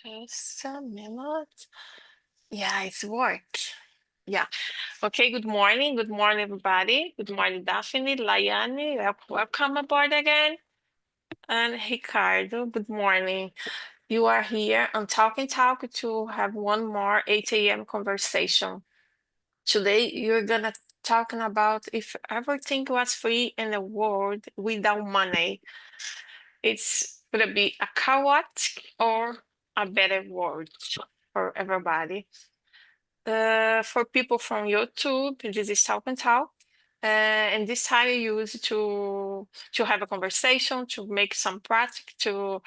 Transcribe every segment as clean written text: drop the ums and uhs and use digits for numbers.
Just a minute. Yeah, it's worked. Yeah. Okay, good morning. Good morning, everybody. Good morning, Daphne, Layane. Welcome aboard again. And Ricardo, good morning. You are here on Talking Talk to have one more 8 a.m. conversation. Today, you're gonna talking about if everything was free in the world without money, it's gonna be a chaotic or a better world for everybody. For people from YouTube, this is Talk and Talk. And this time you use to have a conversation, to make some practice to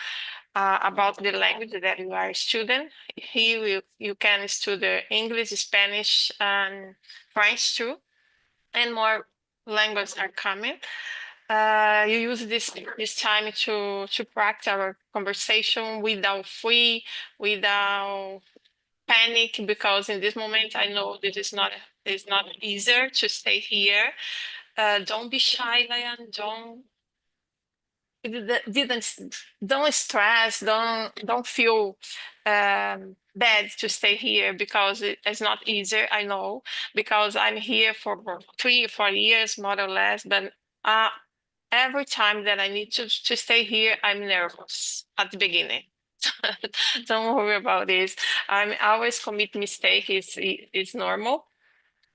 about the language that you are a student. Here you can study English, Spanish, and French too, and more languages are coming. You use this time to practice our conversation without free, without panic, because in this moment I know that it's not easier to stay here. Don't be shy, Lion. Don't stress. Don't feel bad to stay here because it's not easier. I know because I'm here for 3 or 4 years, more or less. But every time that I need to stay here, I'm nervous at the beginning. Don't worry about this. I always commit mistake. It's normal.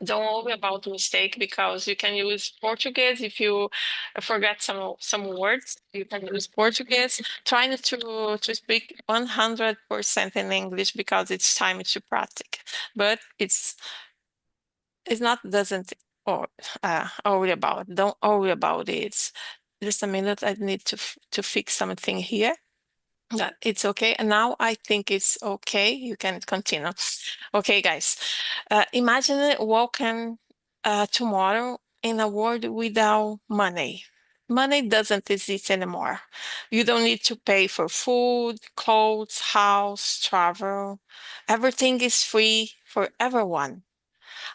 Don't worry about mistake because you can use Portuguese if you forget some words. You can use Portuguese. Try not to speak 100% in English because it's time to practice. But it's not doesn't or worry about. Don't worry about it. Just a minute. I need to fix something here. That it's okay. And now I think it's okay. You can continue. Okay, guys. Imagine walking tomorrow in a world without money. Money doesn't exist anymore. You don't need to pay for food, clothes, house, travel. Everything is free for everyone.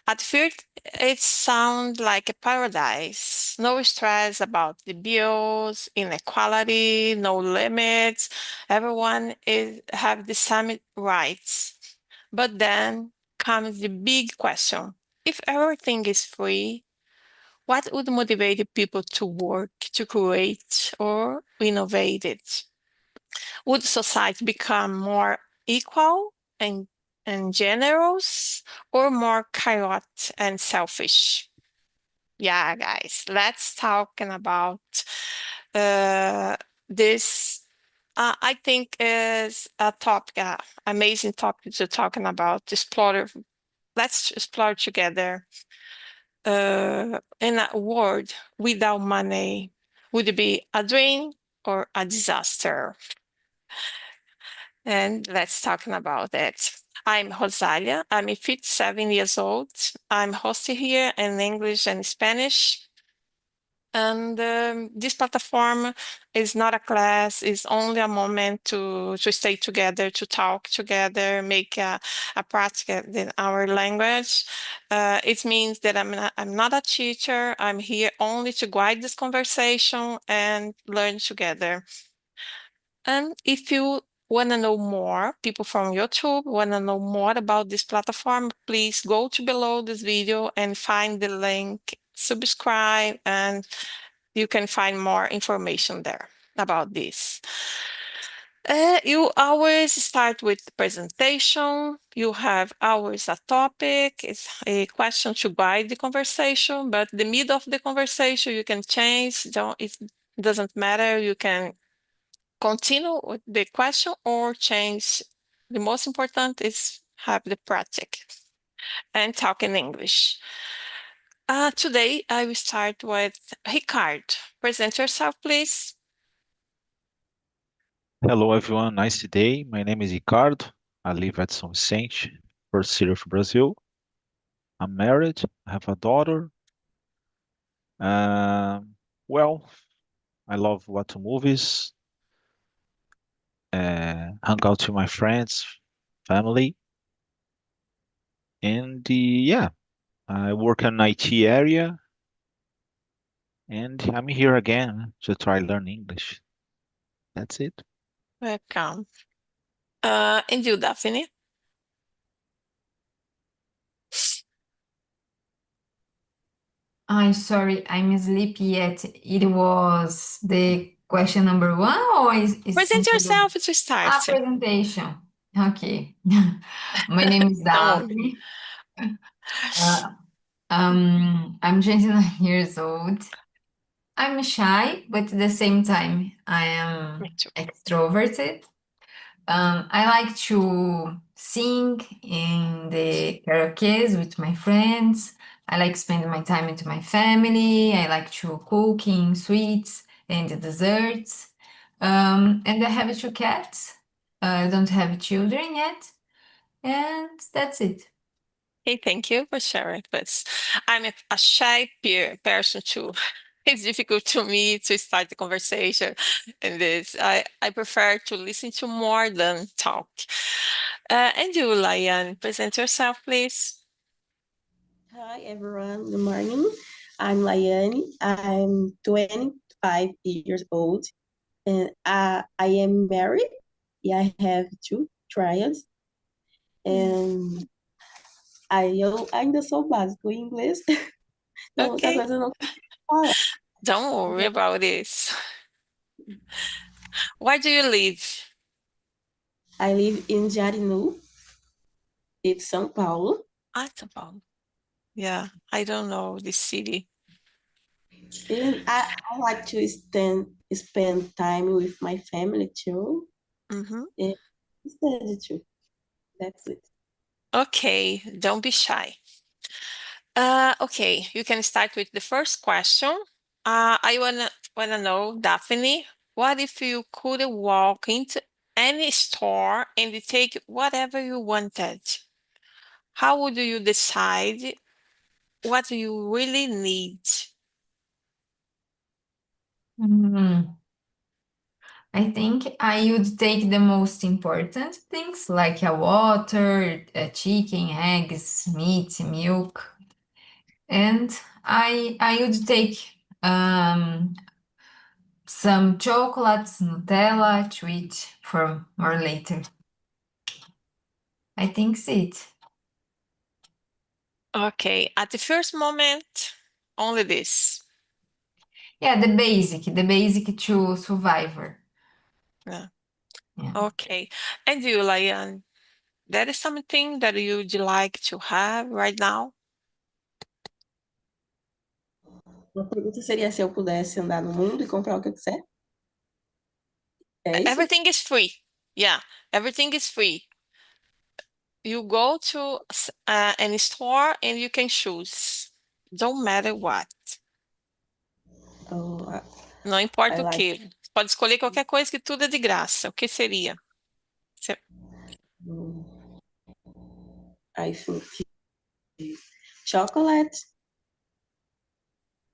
At first, it sounds like a paradise. No stress about the bills, inequality, no limits. Everyone have the same rights. But then comes the big question. If everything is free, what would motivate people to work, to create, or innovate it? Would society become more equal and generous, or more chaotic and selfish? Yeah, guys, let's talking about this. I think is a topic, amazing topic to talking about. Explore. Let's explore together. In a world without money, would it be a dream or a disaster? And let's talking about it. I'm Rosalia. I'm 57 years old. I'm hosting here in English and Spanish. And this platform is not a class, it's only a moment to stay together, to talk together, make a practice in our language. It means that I'm not a teacher. I'm here only to guide this conversation and learn together. And if you want to know more, people from YouTube want to know more about this platform, please go to below this video and find the link, subscribe, and you can find more information there about this. You always start with the presentation. You have always a topic. It's a question to guide the conversation, but the middle of the conversation you can change. It doesn't matter. You can continue with the question or change. The most important is have the practice and talk in English. Today, I will start with Ricardo. Present yourself, please. Hello, everyone. Nice day. My name is Ricardo. I live at São Vicente, first city of Brazil. I'm married. I have a daughter. Well, I love watching movies, hang out with my friends, family, and yeah, I work in IT area, and I'm here again to try learn English. That's it. Welcome. And you, Daphne? I'm sorry, I'm sleepy yet. It was the question number one, or is Present simply the yourself to start. presentation? Okay. My name is Don't worry. Daphne. Uh, I'm 29 years old. I'm shy, but at the same time, I Me am too. extroverted. I like to sing in the karaoke with my friends. I like spending my time with my family. I like to cooking sweets and desserts. And I have two cats. I don't have children yet, and that's it. Hey, thank you for sharing this. I'm a shy person too. It's difficult to me to start the conversation in this. I prefer to listen to more than talk. And you, Lion, present yourself, please. Hi everyone, good morning. I'm Layani. I'm 25 years old and I am married. Yeah, I have two trials and eu ainda sou básico em inglês. Então, muita Okay, coisa eu não sei falar. don't worry about this. Where do you live? I live in Jarinu, it's São Paulo. Ah, São Paulo. Yeah, I don't know this city. And I like to spend time with my family too. Mhm. And study too. That's it. Okay, don't be shy. Okay, you can start with the first question. I wanna know, Daphne, what if you could walk into any store and take whatever you wanted? How would you decide what you really need? Hmm. I think I would take the most important things like a water, a chicken, eggs, meat, milk, and I would take some chocolates, Nutella to eat for more later. I think it's it. Okay, at the first moment, only this. Yeah, the basic to survivor. Yeah. Yeah. Okay. And you, Lian, that is something that you'd like to have right now? A pergunta seria se eu pudesse andar no mundo e comprar o que eu quiser. É isso? Everything is free. Yeah, everything is free. You go to any store and you can choose. Don't matter what. Oh, Não I importa o like. que. Pode escolher qualquer coisa que tudo é de graça. O que seria? mm, I think chocolate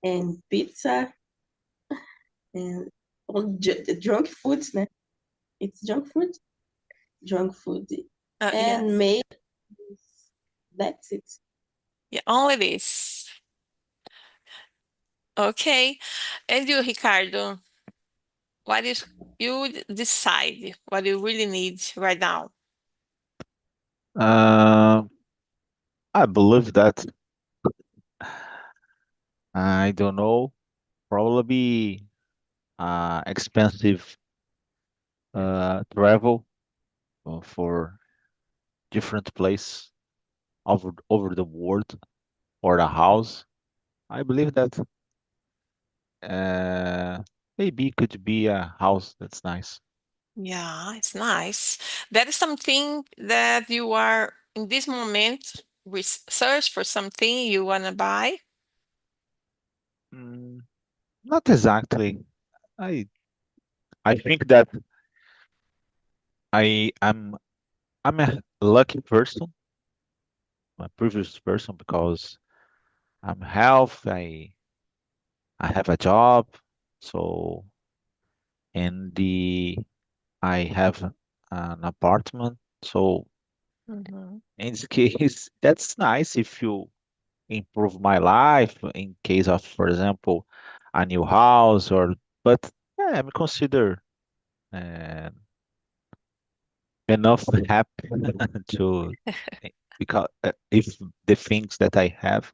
and pizza and junk foods, né? It's junk food. Junk food. And Yes. maybe that's it. Yeah, only this. Okay. And you, Ricardo, what is you decide what you really need right now? Uh, I believe that I don't know, probably expensive travel for different place over the world or a house. I believe that uh, maybe it could be a house that's nice. Yeah, it's nice. That is something that you are in this moment research for something you want to buy. Mm, not exactly. I I think that I'm I'm a lucky person, a privileged person because I'm healthy. I have a job, so and the I have an apartment. So Mhm. in this case, that's nice if you improve my life in case of, for example, a new house or but yeah, I'm consider uh, enough happy to because if the things that I have.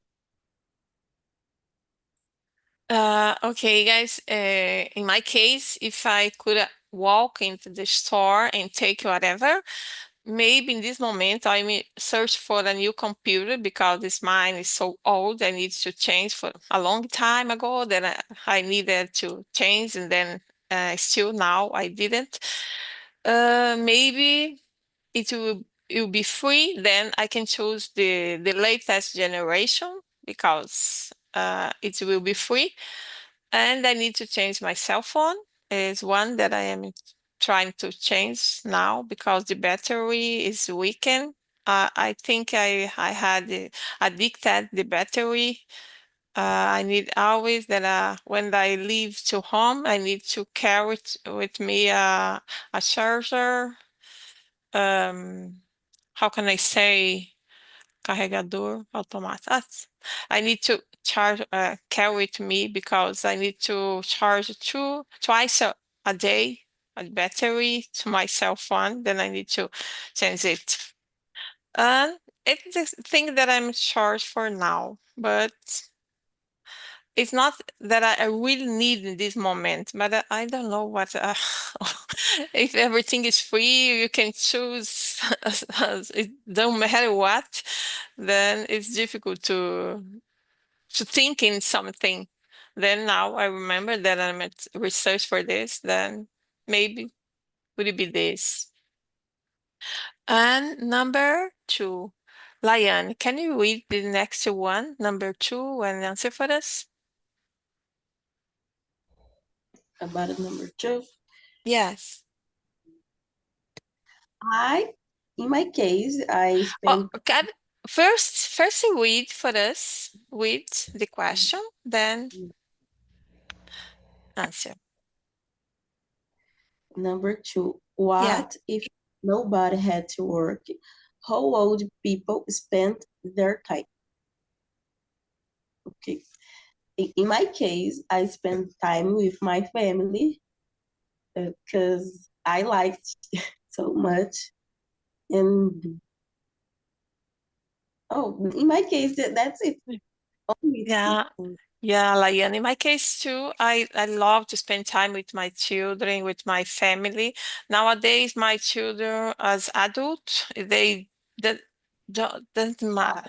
Okay, guys. In my case, if I could walk into the store and take whatever, maybe in this moment I may search for a new computer because this mine is so old. I need to change for a long time ago that I needed to change, and then still now I didn't. Maybe it will be free. Then I can choose the latest generation because it will be free. And I need to change my cell phone. Is one that I am trying to change now because the battery is weakened. I think I had addicted the battery. I need always that when I leave to home, I need to carry with me a charger. How can I say? Carregador automático. I need to charge carry with me because I need to charge twice a day a battery to my cell phone. Then I need to change it. And it's the thing that I'm charged for now, but it's not that I really need in this moment. But I don't know what if everything is free, you can choose. It don't matter what, then it's difficult to think in something. Then now I remember that I'm at research for this, then maybe would it be this? And number 2, Lion, can you read the next one, number 2, and answer for us? About number 2. Yes. In my case, I Oh, spend first you read for us, read the question, then answer. number 2. Yeah. What if nobody had to work? How old people spend their time? Okay. In my case, I spend time with my family because I liked so much. And in my case, that's it. Only Yeah. two. Yeah, Liane, in my case too, I love to spend time with my children, with my family. Nowadays, my children as adults, that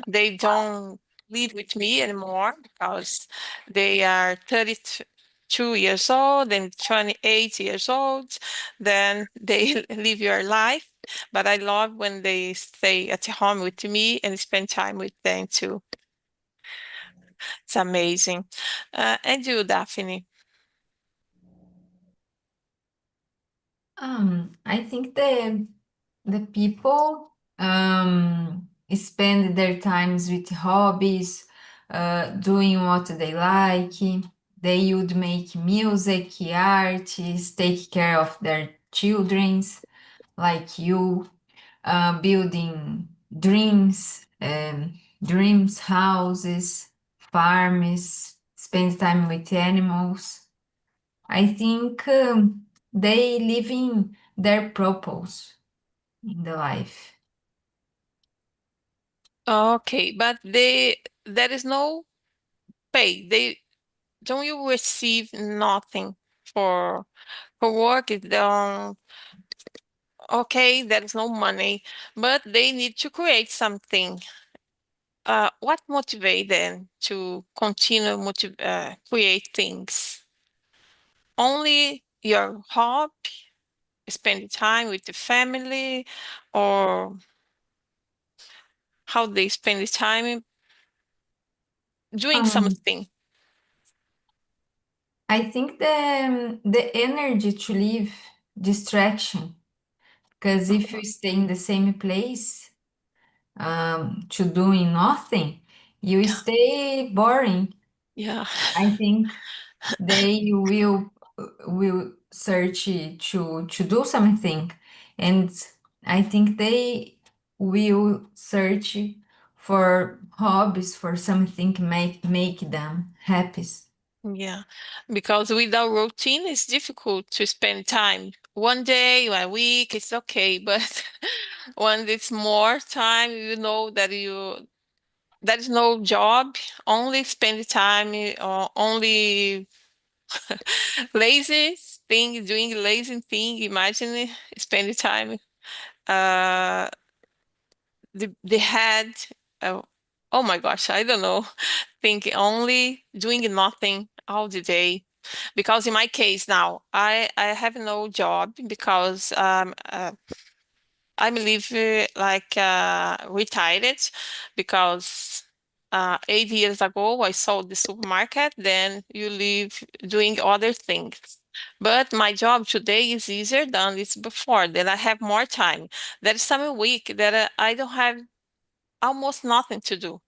they don't live with me anymore because they are 32 years old and 28 years old. Then they live your life. But I love when they stay at home with me and spend time with them too. It's amazing. And you, Daphne? I think the people spend their times with hobbies, doing what they like. They would make music, arts, take care of their childrens, like you, building dreams, houses, farms, spend time with animals. I think they living their purpose in the life. Okay, but there is no pay. Don't you receive nothing for work? It don't. Okay, there is no money, but they need to create something. What motivate them to continue create things? Only your hobby, spending time with the family, or how they spend the time doing Um, something. I think the energy to live distraction, because if you stay in the same place to doing nothing, you stay boring. Yeah. I think they will search to do something, and I think they will search for hobbies, for something make them happy. Yeah, because without routine, it's difficult to spend time one day, 1 week, it's okay. But when it's more time, you know that there is no job, only spend time or only lazy thing, doing lazy thing. Imagine spending time. Uh, the head. Oh, oh my gosh, I don't know. Thinking only doing nothing all the day. Because in my case now, I have no job because I'm live like retired because 8 years ago I sold the supermarket. Then you live doing other things. But my job today is easier than it's before. Then I have more time. There's some week that I don't have almost nothing to do.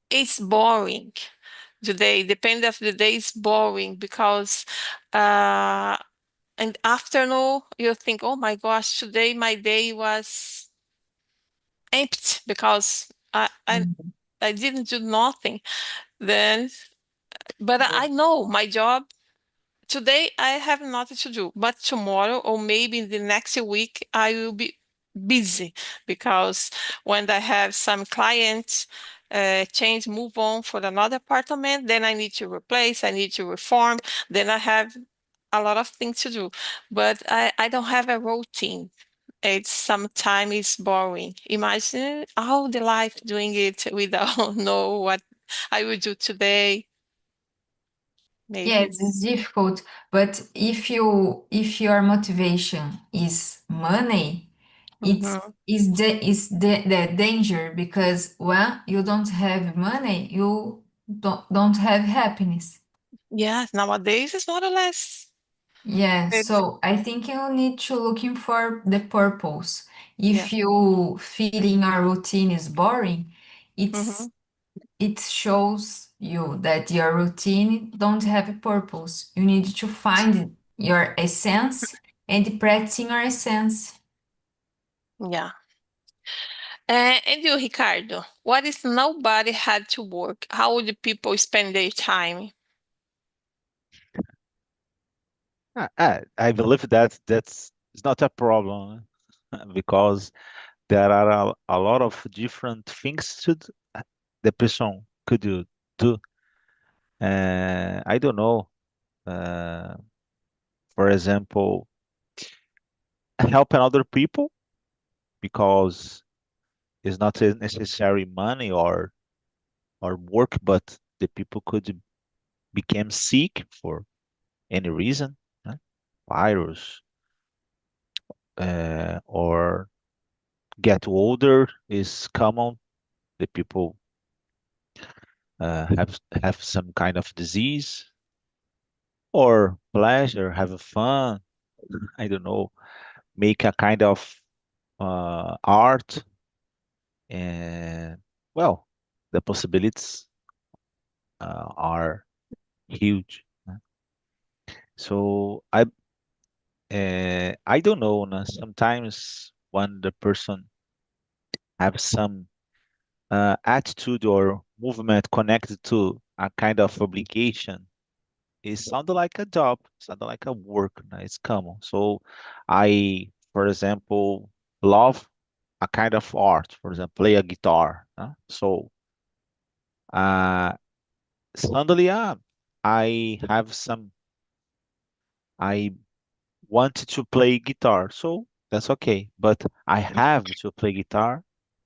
It's boring. Today, depend of the day is boring because in the afternoon you think, oh my gosh, today my day was empty because I didn't do nothing. Then, but I know my job. Today I have nothing to do, but tomorrow or maybe in the next week I will be busy because when I have some clients change, move on for another apartment, then I need to replace, I need to reform, then I have a lot of things to do. But I don't have a routine. It's sometimes it's boring. Imagine all the life doing it without know what I will do today. Maybe. Yes, it's difficult, but if your motivation is money, it's Mhm. the danger because when you don't have money, you don't have happiness. Yeah, nowadays it's more or less. Yeah, It's, so I think you need to looking for the purpose. yeah. If you feeling your routine is boring, Mhm. it shows you that your routine don't have a purpose. You need to find your essence and practicing your essence. Yeah. And you, Ricardo, what if nobody had to work? How would the people spend their time? I believe that that's it's not a problem because there are a lot of different things the person could do. I don't know. Uh, for example, helping other people because it's not necessary money or work, but the people could become sick for any reason, né? Virus, or get older is common. The people have some kind of disease or pleasure, have fun. I don't know, make a kind of art, and well, the possibilities are huge. Né? So I don't know. Né? Sometimes when the person have some attitude or movement connected to a kind of obligation, it sounded like a job, sounded like a work. Né? It's common. So for example, love a kind of art. For example, play a guitar. Né? So uh, suddenly, I have some. I wanted to play guitar, so that's okay. But I have to play guitar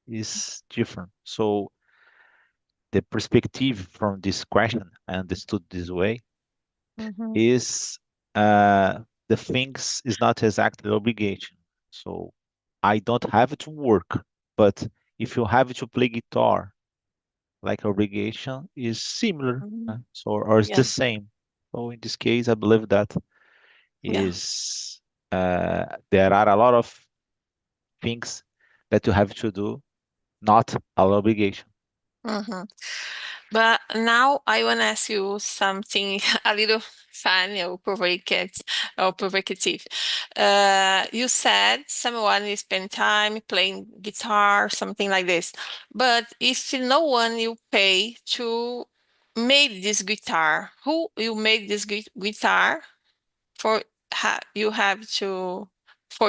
is different. So the perspective from this question, I understood this way, Mhm. is the things is not exactly obligation. So I don't have to work, but if you have to play guitar, like obligation is similar, Mhm. so or it's the Yeah. same. So in this case, I believe that Yeah. is there are a lot of things that you have to do, not an obligation. Mhm. But now I want to ask you something a little funny or provocative. You said someone is spend time playing guitar, something like this. But if no one you pay to make this guitar, who you make this guitar for you have to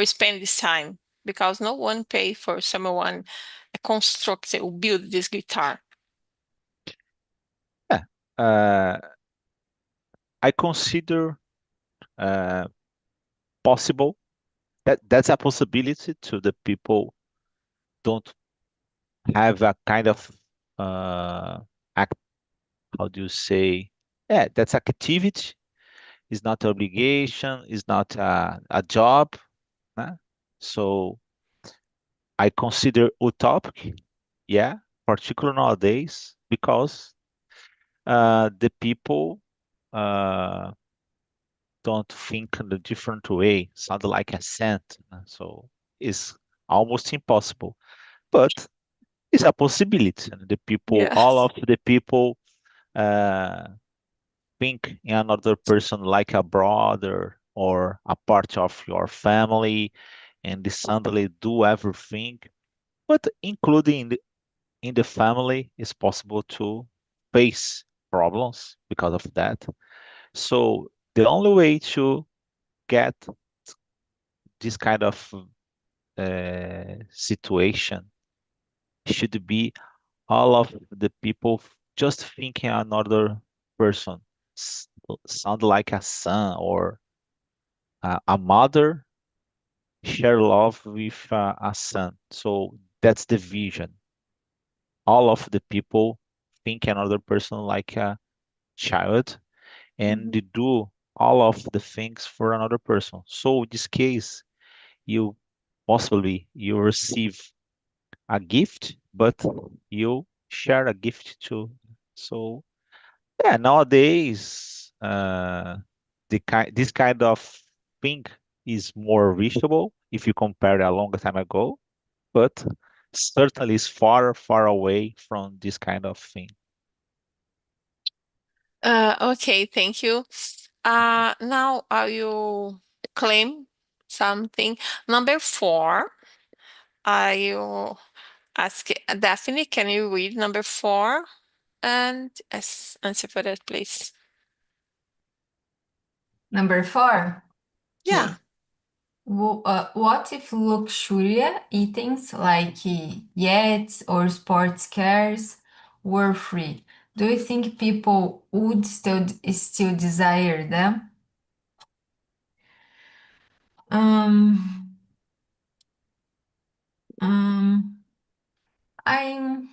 spend this time, because no one pay for someone construct or build this guitar. Yeah. I consider possible that's a possibility to the people don't have a kind of act, how do you say? Yeah, that's activity. It's not obligation. It's not a job. Né? So I consider utopic. Yeah, particularly nowadays because the people uh, don't think in a different way. Sound like a scent. So it's almost impossible. But it's a possibility. And the people, all Yes. of the people uh, think in another person like a brother or a part of your family, and they suddenly do everything. But including in the family, it's possible to face problems because of that. So the only way to get this kind of situation should be all of the people just thinking another person s- sound like a son or a mother share love with a son. So that's the vision. All of the people think another person like a child and Mhm. they do all of the things for another person. So in this case, you possibly you receive a gift, but you share a gift too. So yeah, nowadays this kind of thing is more reachable if you compare a long time ago, but certainly is far, far away from this kind of thing. Okay, thank you. Now I will claim something. Number 4, I will ask Daphne, can you read number 4 and answer for that, please? Number 4. Yeah. Okay. What if luxury items like yachts or sports cars were free? Do you think people would still desire them? Um, um, I'm,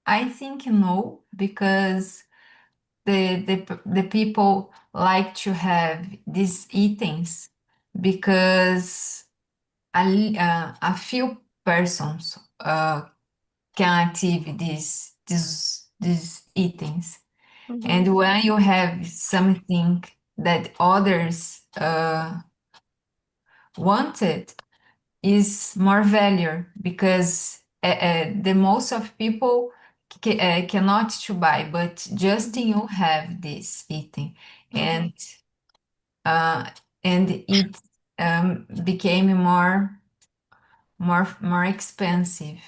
I think no, because the people like to have these items because a few persons can achieve these items. Mhm. And when you have something that others wanted, is more value because the most of people cannot to buy, but just Mhm. you have this item, Mhm. uh, and it became more expensive.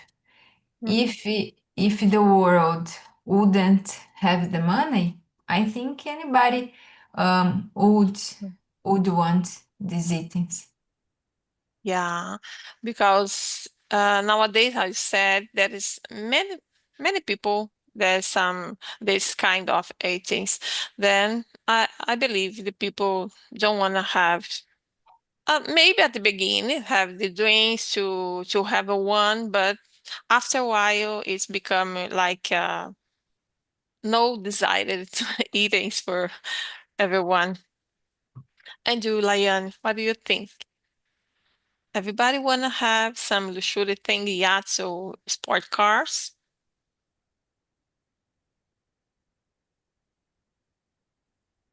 Mhm. If the world wouldn't have the money, I think anybody would want these items. Yeah, because nowadays I said there is many people there's some this kind of things. Then I believe the people don't want to have maybe at the beginning have the dreams to have a one, but after a while it's become like no desired eatings for everyone. And you, Lion, what do you think? Everybody want to have some luxury thing, yachts or sport cars?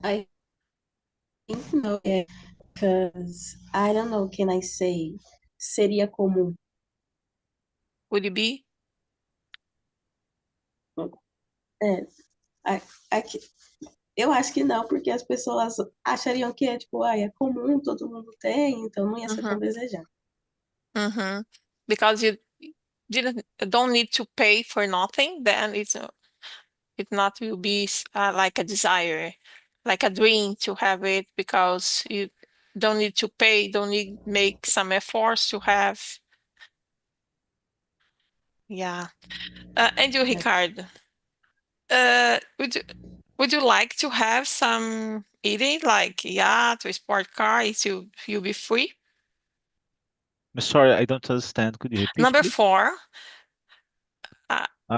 I think no, because I don't know, can I say seria comum? Would it be? É, a- aqui, eu acho que não, porque as pessoas achariam que é tipo, é comum, todo mundo tem, então não ia ser tão Mm-hmm. desejado. Mm-hmm. Because you don't need to pay for nothing, then it not will be like a desire. like a dream to have it because you don't need to pay, don't need make some efforts to have. Yeah. And you, Ricardo, would you like to have some eating like yacht or sport car if you'll be free? I'm sorry, I don't understand. Could you repeat, Number please? 4,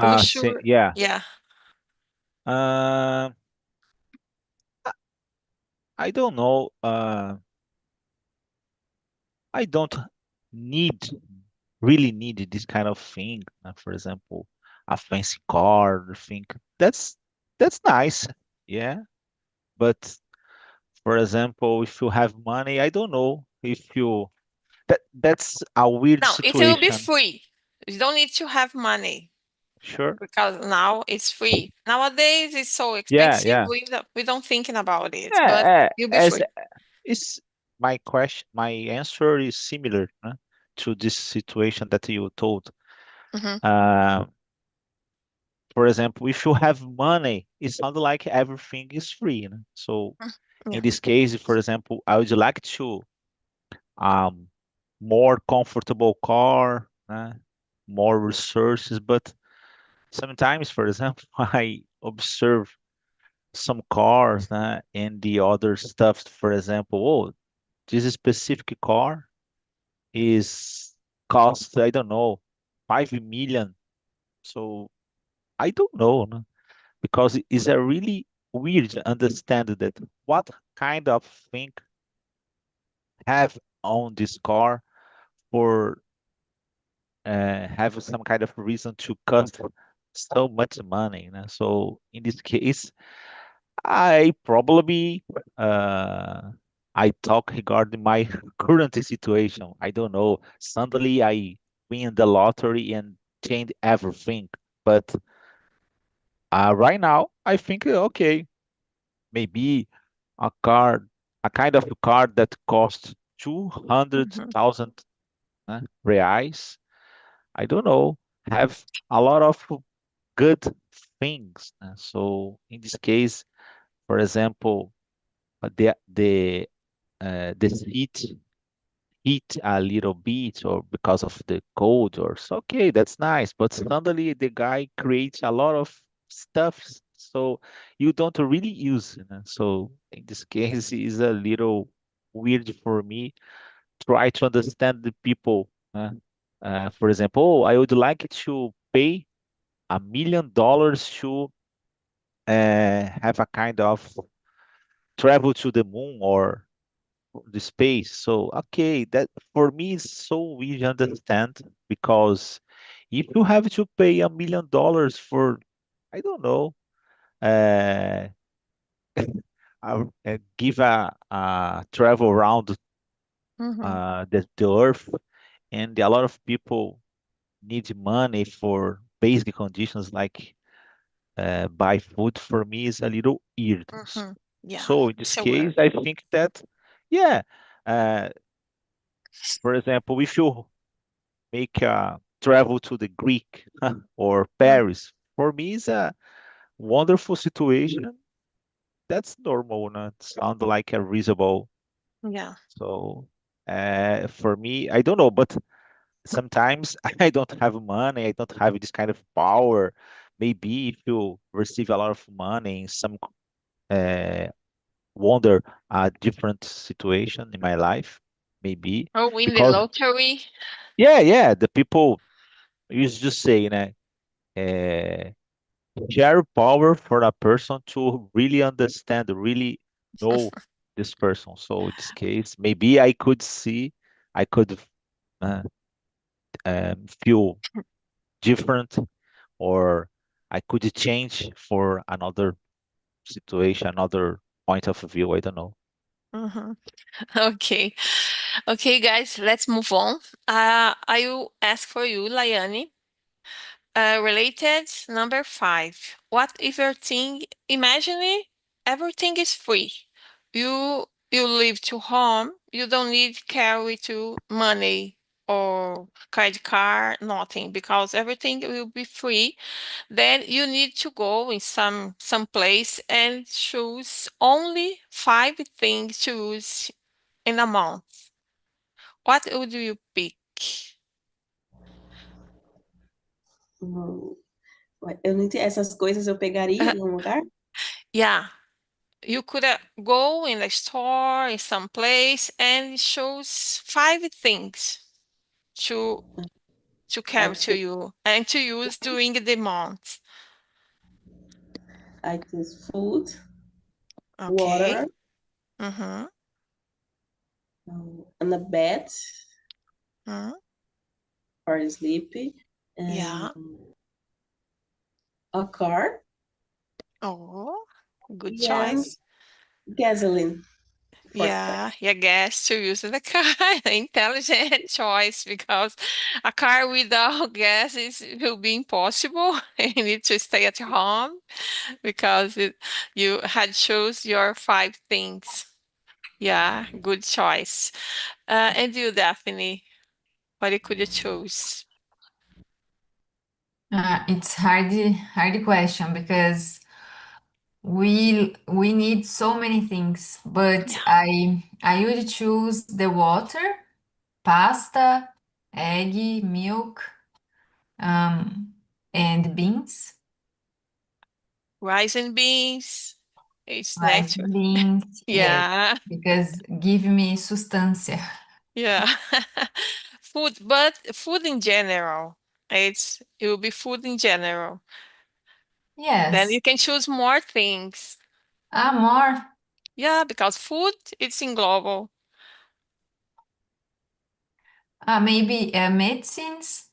we should, Yeah. yeah. Uh, I don't know. I don't need really need this kind of thing. For example, a fancy car. I think that's nice. Yeah, but for example, if you have money, I don't know if you that's a weird No, it will be situation. free. You don't need to have money Sure. because now it's free. Nowadays it's so Yeah, expensive, yeah. we don't thinking about it, but Yeah, you'll be as free. is my question, my answer is similar to this situation that you told. Hmm. Uh, for example, if you have money, it's not like everything is free. So in Yeah. this case, for example, I would like to um more comfortable car, more resources, but sometimes, for example, I observe some cars and the other stuff. For example, oh, this specific car is cost, I don't know, 5 million. So I don't know, no? Because it is a really weird to understand that what kind of thing have on this car for have some kind of reason to cost so much money. So in this case, I probably I talk regarding my current situation. I don't know. Suddenly I win the lottery and change everything. But right now I think okay, maybe a car, a kind of car that costs two hundred Hmm. thousand reais. I don't know. Have a lot of good things. So in this case, for example, the seat heat a little bit or because of the cold or so okay, that's nice. But suddenly the guy creates a lot of stuff so you don't really use it. So in this case is a little weird for me. Try to understand the people. For example, oh, I would like to pay $1 million to have a kind of travel to the moon or the space. So, okay, that for me is so weird to understand because if you have to pay $1 million for, I don't know, uh, give a travel around Hmm. the earth, and a lot of people need money for basic conditions like buy food, for me is a little weird. Hmm. Yeah, So in this so case, weird. I think that, yeah, uh, for example, if you make a travel to the Greek or Mm. Paris, for me is a wonderful situation. That's normal, not sound like a reasonable. Yeah. So for me, I don't know, but sometimes I don't have money. I don't have this kind of power. Maybe if you receive a lot of money in some uh, wonder a different situation in my life, maybe Oh, win the because lottery. yeah, the people used to say, uh, share power for a person to really understand, really know this person. So in this case, maybe I could see, I could uh, feel different, or I could change for another situation, another point of view. I don't know. Hmm. Okay. Okay, guys, let's move on. I will ask for you, Layani. Related number 5. What if imagine everything is free. You live to home. You don't need carry to money. or credit card, nothing, because everything will be free. Then you need to go in some place and choose only 5 things to use in a month. What would you pick? Eu não entendi. Essas coisas eu pegaria em um lugar? Yeah, you could go in a store in some place and choose 5 things to I carry to choose, you and to use during the month. I choose food, Okay. water, Mm-hmm. and a bed Mm-hmm. for sleep, Yeah. and a car, Oh, good and choice. gasoline for the car. Yeah, I guess to use the car. Intelligent choice, because a car without gas will be impossible. You need to stay at home because you had chose your 5 things. Yeah, good choice. And you, Daphne, what could you choose? It's hard question because we need so many things, but Yeah, I would choose the water, pasta, egg, milk, um, and beans, rice and beans. It's rice, natural. beans, yes, Yeah, because give me sustancia. yeah. Food, but food in general. It will be food in general. Then Yes. you can choose more things. More. Yeah, because food it's in global. Maybe medicines,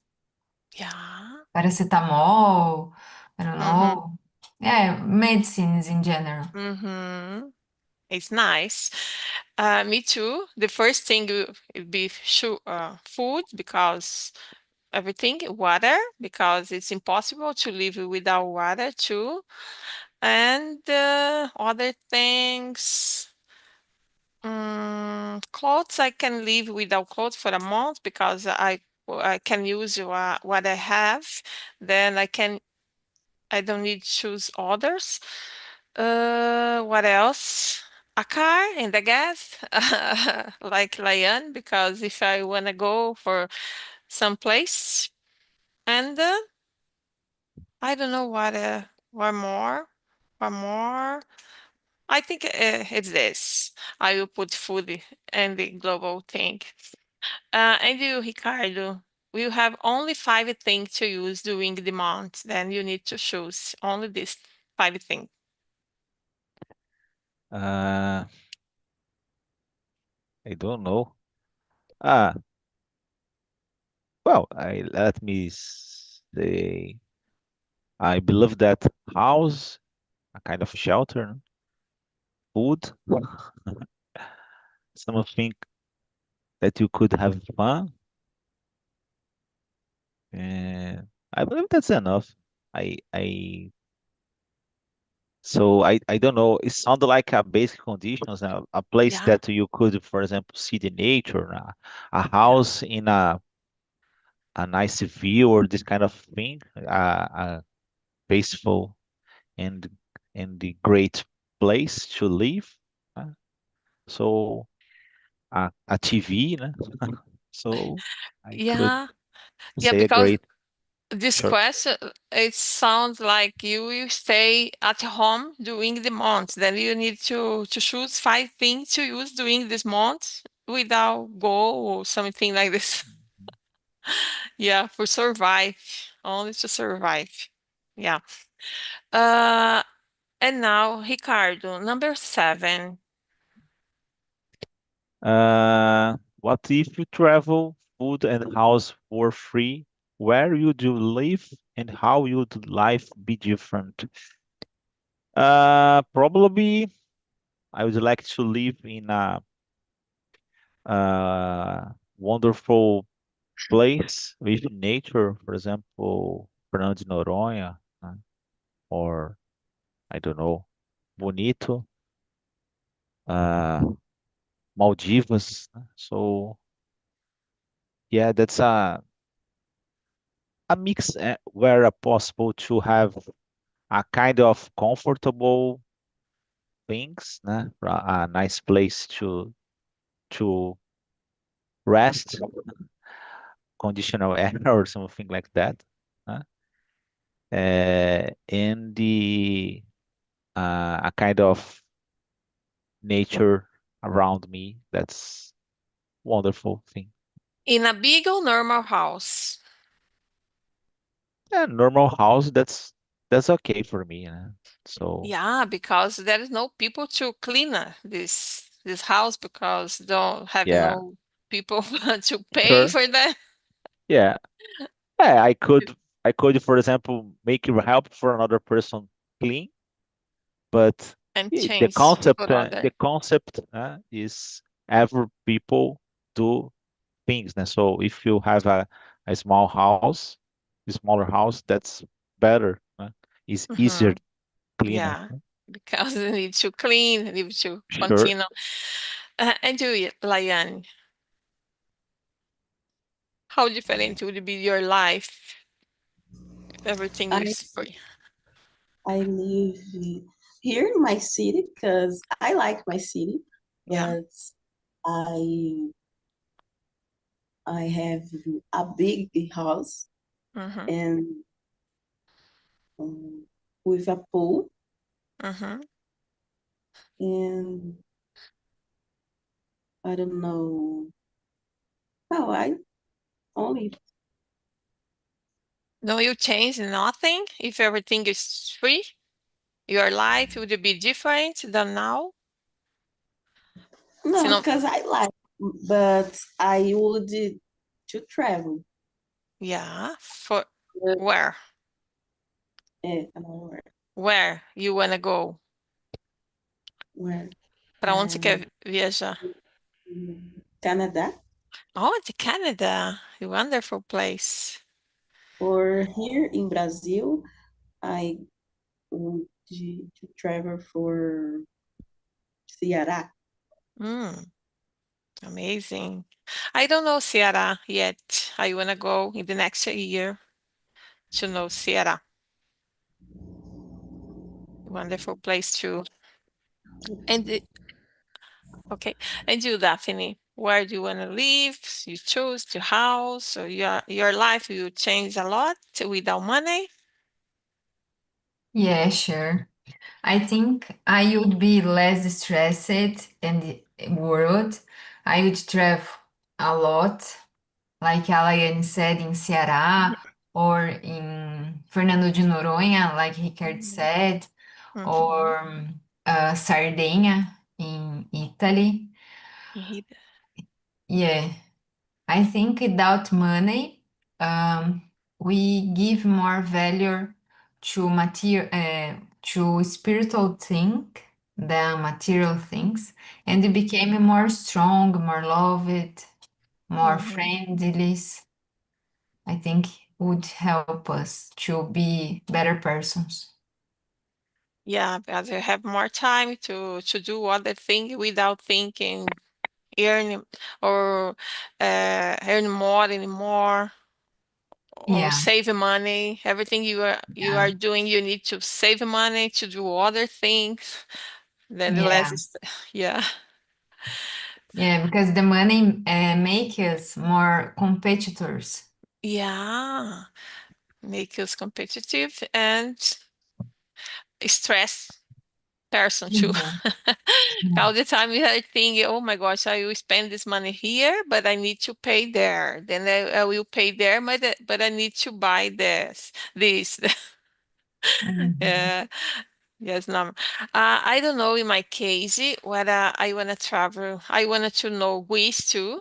Yeah. paracetamol, I don't Mm-hmm. know. Yeah, medicines in general. Mm-hmm. It's nice. Me too. The first thing would be food, because everything, water, because it's impossible to live without water too. And other things, clothes, I can live without clothes for a month because I can use what I have. Then I don't need to choose others. What else? A car and the gas, like Lion, because if I wanna go for some place, and I don't know what more, what more. I think it's this. I will put food and the global thing. And you, Ricardo, will have only 5 things to use during the month. Then you need to choose only these 5 things. Uh, I don't know. Ah, well, I let me say, I believe that house, a kind of shelter, no? Food, something that you could have fun, and I believe that's enough. I So I don't know. It sounded like a basic conditions, a place Yeah, that you could, for example, see the nature, a yeah, house in a nice view or this kind of thing, a peaceful and the great place to live. uh, So a TV, né? So I could yeah, yeah. say a Because great this sure. question, it sounds like you will stay at home during the month. Then you need to choose 5 things to use during this month without go or something like this. Yeah, for survive, only to survive. Yeah. Uh, and now Ricardo, number 7. What if you travel, food and house were free? Where would you live and how would life be different? Probably I would like to live in a wonderful place with nature, for example, Fernando de Noronha, or I don't know, Bonito, uh, Maldivas, né? So Yeah, that's a mix where possible to have a kind of comfortable things, né? A nice place to rest, conditional air or something like that. Né? And the a kind of nature around me. That's wonderful thing. In a big or normal house? Yeah, normal house. That's okay for me. So Yeah, because there is no people to clean this house because don't have yeah, no people to pay sure. for that Yeah, yeah. I could, for example, make a help for another person clean, but and the change concept for other. is every people do things. Né? So if you have a small house, a smaller house, that's better. Né? It's easier, Mhm. cleaner. Yeah, Né? because you need to clean, you need to Sure. continue. And you, Layan, how different would be your life if everything I is free? I live here in my city because I like my city, Yeah. but I I have a big house Mm-hmm. and um, with a pool, Mm-hmm. and I don't know. No, I only No, you change nothing if everything is free? Your life would be different than now? Se no, não... because I like, but I would to travel. Yeah, for But, where? I don't know Where you wanna go? where. Para onde você Um, quer viajar? Canada Oh, to Canada. A wonderful place. or here in Brazil, I would to travel for Ceará. Mm, amazing. I don't know Ceará yet. I wanna go in the next year to know Ceará. Wonderful place too. And okay, and you, Daphne, where do you want to live? You choose the house, or your life will change a lot without money? Yeah, sure. I think I would be less stressed and worried. I would travel a lot, like Alaiane said, in Ceará or in Fernando de Noronha, like Ricardo said, Mm-hmm. or Sardinia in Italy. Yeah, I think without money, um, we give more value to to spiritual thing than material things, and it became more strong, more loved, more Mm-hmm. friendly. I think would help us to be better persons. Yeah, because you have more time to do other thing without thinking, earn or earn more anymore or Yeah, save money. Everything you yeah, are doing, you need to save money to do other things. Then the less yeah, is, yeah. yeah, because the money make us more competitors. Yeah, make us competitive and stress person too. Yeah, yeah, All the time we are thinking, oh my gosh, I will spend this money here, but I need to pay there. Then I will pay there, but I need to buy this. mhm, Yeah, yes, no. I don't know in my case whether I want to travel. I wanted to know Greece too,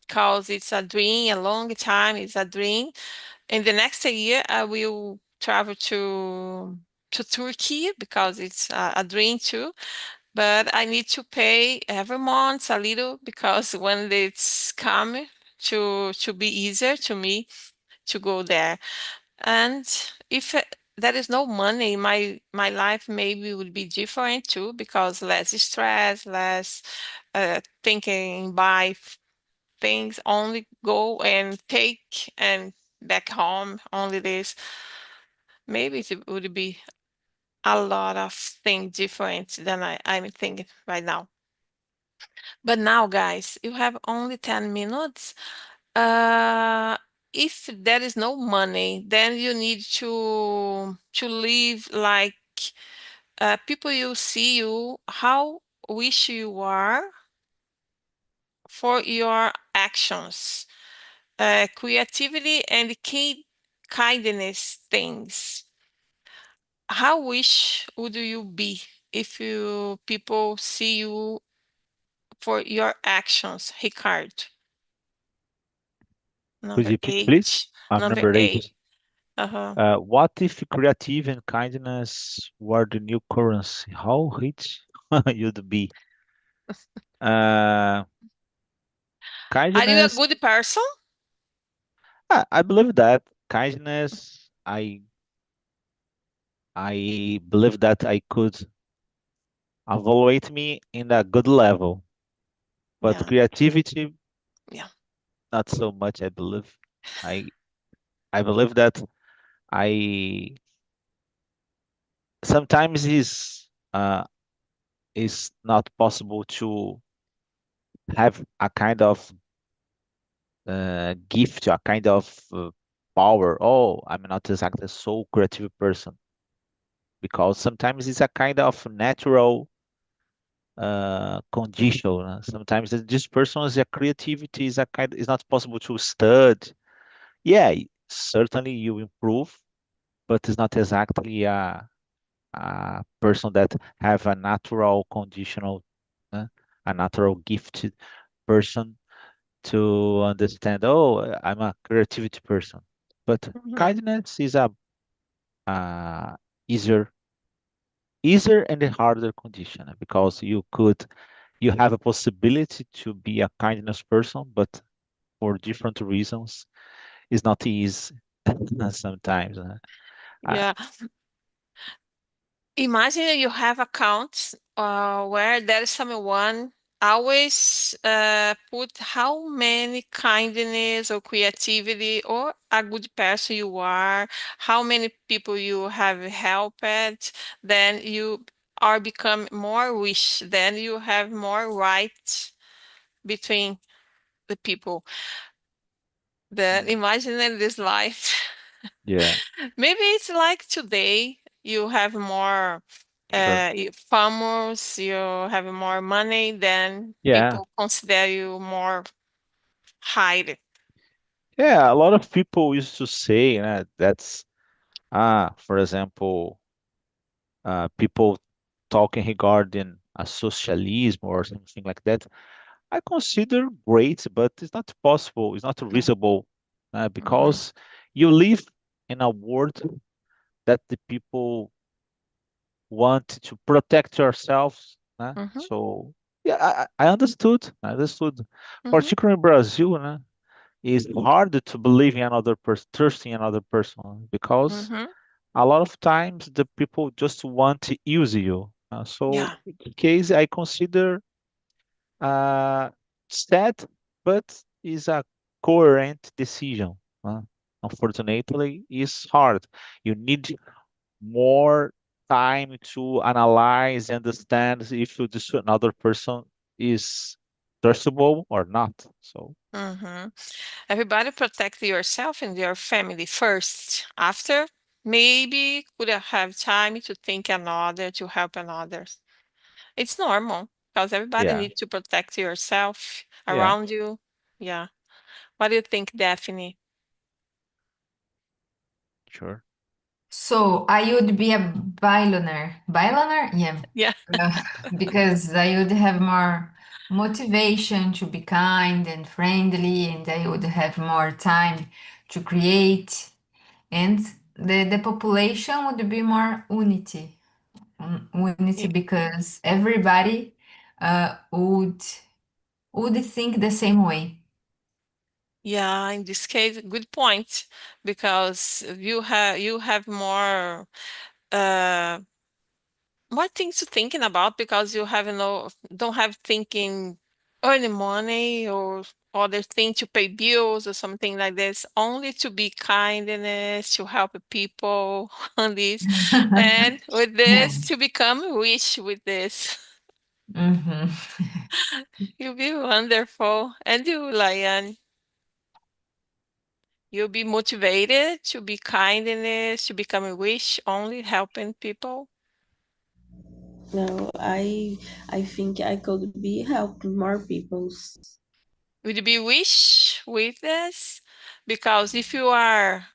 because it's a dream, a long time, it's a dream. In the next year, I will travel to Turkey because it's a dream too. But I need to pay every month a little because when it's come to be easier to me to go there. And if there is no money, my life maybe would be different too because less stress, less thinking buy things, only go and take and back home, only this, maybe it would be a lot of things different than I'm thinking right now. But now, guys, you have only 10 minutes. Uh, if there is no money, then you need to live like people you see you, how wish you are for your actions, creativity and kindness things. How wish would you be if you people see you for your actions, Ricardo? Could Number you repeat, please? 8. Number Number 8. 8. Uh-huh. What if creativity and kindness were the new currency? How rich you'd be? Uh, Are you a kindness, good person? I believe that kindness, I believe that I could evaluate me in a good level, but Yeah, creativity, yeah. not so much, I believe. I I believe that I sometimes is not possible to have a kind of gift, a kind of power. Oh, I'm not exactly so creative person because sometimes it's a kind of natural condition. Sometimes this person's creativity is a kind is not possible to study. Yeah, certainly you improve, but it's not exactly a person that have a natural conditional, a natural gifted person to understand. Oh, I'm a creativity person, but Mhm. kindness is a uh, easier easier and a harder condition because you have a possibility to be a kindness person, but for different reasons, it's not easy sometimes. I, Yeah. Imagine you have accounts where there is someone always put how many kindness or creativity or a good person you are, how many people you have helped, then you are become more rich, then you have more rights between the people. Then Mm, imagine in this life. yeah, Maybe it's like today you have more sure. famous, you have more money, then Yeah, people consider you more high. yeah. A lot of people used to say that's for example, people talking regarding a socialism or something like that. I consider great, but it's not possible. It's not Yeah. reasonable Hmm. because you live in a world that the people want to protect yourselves. Hmm. So yeah, I understood. I understood. Hmm. Particularly in Brazil, it's hard to believe in another person, trusting another person, because Hmm. a lot of times the people just want to use you. So Yeah. in case I consider uh, sad, but is a coherent decision. Unfortunately, it's hard. You need more time to analyze and understand if this another person is trustable or not. So Hmm. Everybody protect yourself and your family first. After, maybe could have time to think another, to help another. It's normal because everybody yeah, needs to protect yourself yeah, around you. Yeah. What do you think, Daphne? sure. So I would be a billionaire. Billionaire? Yeah. Yeah. Uh, because I would have more motivation to be kind and friendly, and I would have more time to create, and the population would be more unity. Unity Y- because everybody would think the same way. Yeah, in this case, good point, because you have uh more things to thinking about because you have no don't have thinking earning money or other thing to pay bills or something like this, only to be kindness, to help people on this. And with Yeah. this, to become rich with this. Mhm. You'll be wonderful. And you, Lion, you'll be motivated to be kindness, to become rich, only helping people. No, I think I could be helping more people. Would you be wish with this? Because if you are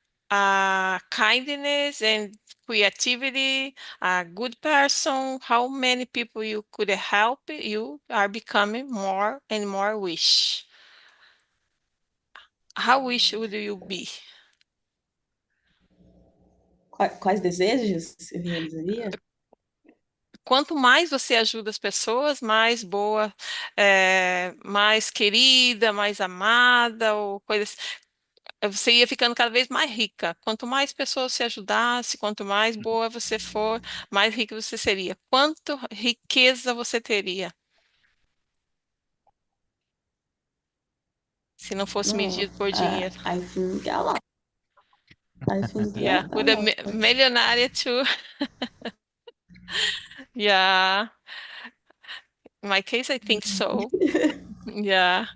kindness and creativity, a good person, how many people you could help? You are becoming more and more wish. How wish would you be? Quais desejos eu realizaria? Quanto mais você ajuda as pessoas, mais boa, mais querida, mais amada, ou coisas. Você ia ficando cada vez mais rica. Quanto mais pessoas você ajudasse, quanto mais boa você for, mais rica você seria. Quanto riqueza você teria se não fosse No, medido por dinheiro? I think a lot. I think Yeah, a with a lot. millionaire too. Yeah, in my case, I think so. Yeah.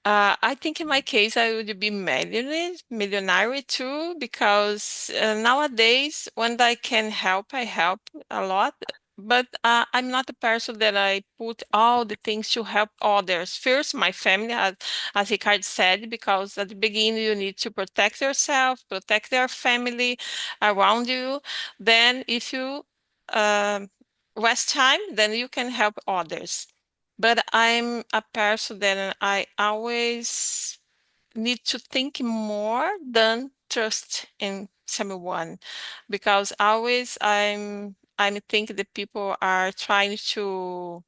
I think in my case, I would be millionaire too, because nowadays, when I can help, I help a lot. But I'm not a person that I put all the things to help others. First, my family, as Ricardo said, because at the beginning you need to protect yourself, protect your family around you. Then, if you waste time, then you can help others. But I'm a person that I always need to think more than trust in someone, because always I'm think that people are trying to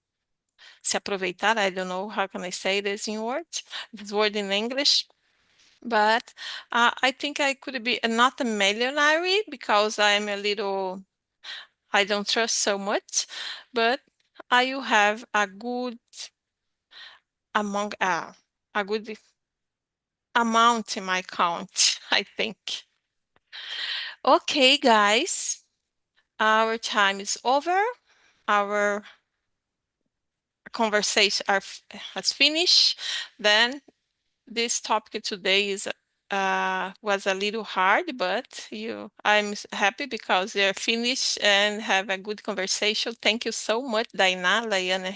se aproveitar. I don't know how can I say this in words, this word in English. But I think I could be not a millionaire because I'm a little, I don't trust so much, but I will have a good among a good amount in my account, I think. Okay, guys, our time is over. Our conversation has finished. Then this topic today is was a little hard, but I'm happy because they're finished and have a good conversation. Thank you so much, Diana, Laiana,